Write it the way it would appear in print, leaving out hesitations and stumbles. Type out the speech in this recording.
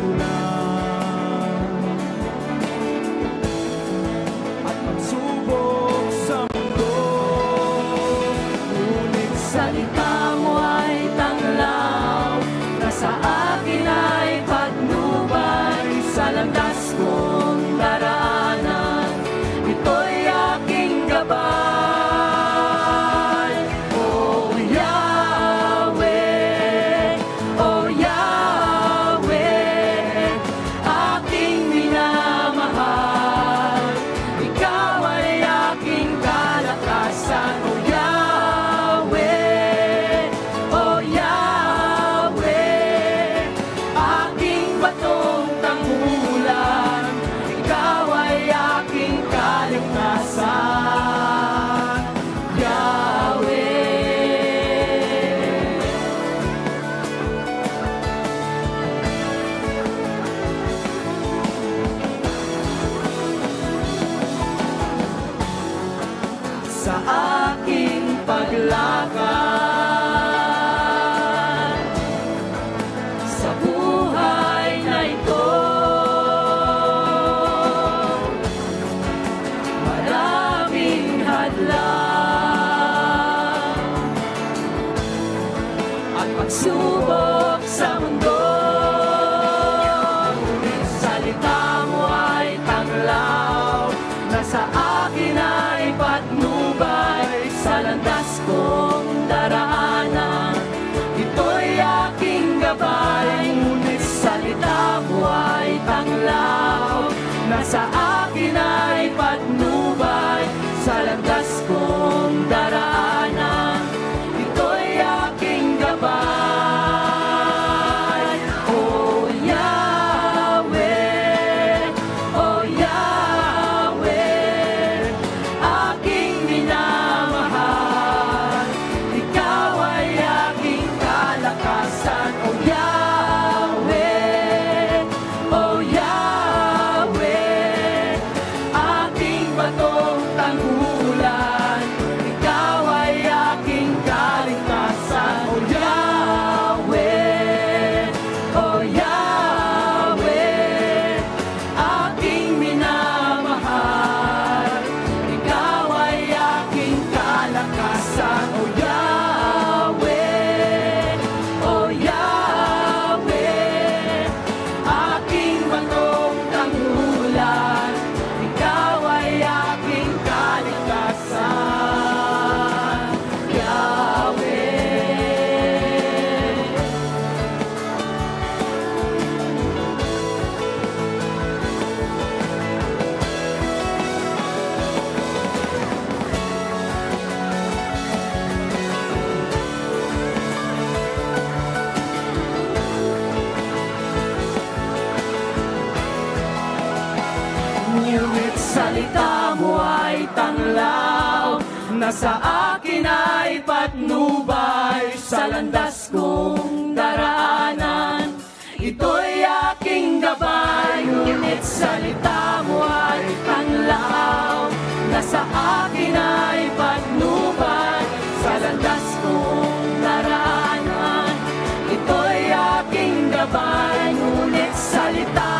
ulan at pagsubok sa mundo. Ngunit salita mo ay tanglaw, na sa akin ay patnubay sa landas kong daraanan. Ito'y aking gabay. Oh Yahweh, oh Yahweh, aking minamahal. Ikaw ay aking kalakasan. Oh Yahweh, oh Yahweh, aking batong tanghulan. Ikaw ay aking kaligtasan. Yahweh, sa aking paglakad sa buhay na ito, maraming hadlang at pagsubok sa mundo. Ngunit salita mo ay tanglaw, na sa akin ay patnubay sa landas kong daraanan. Ito'y aking gabay. Ngunit salita mo ay tanglaw, na sa akin ay patnubay sa landas kong daraanan. Ito'y aking gabay. Oh Yahweh, oh Yahweh, aking minamahal. Ikaw ay aking kalakasan. Oh Yahweh, oh Yahweh, aking batong tanghulan. Ikaw ay aking kaligtasan. Oh Yahweh, oh Yahweh, aking minamahal. Ikaw ay aking kalakasan. Oh Yahweh, oh Yahweh, aking batong tanghulan. Ikaw ay aking kaligtasan. Yahweh. Ngunit salita mo ay tanglaw, na sa akin ay patnubay sa landas kong daraanan. Ito'y aking gabay. Ngunit salita mo ay tanglaw, na sa akin ay patnubay sa landas kong daraanan. Ito'y aking gabay. Ngunit salita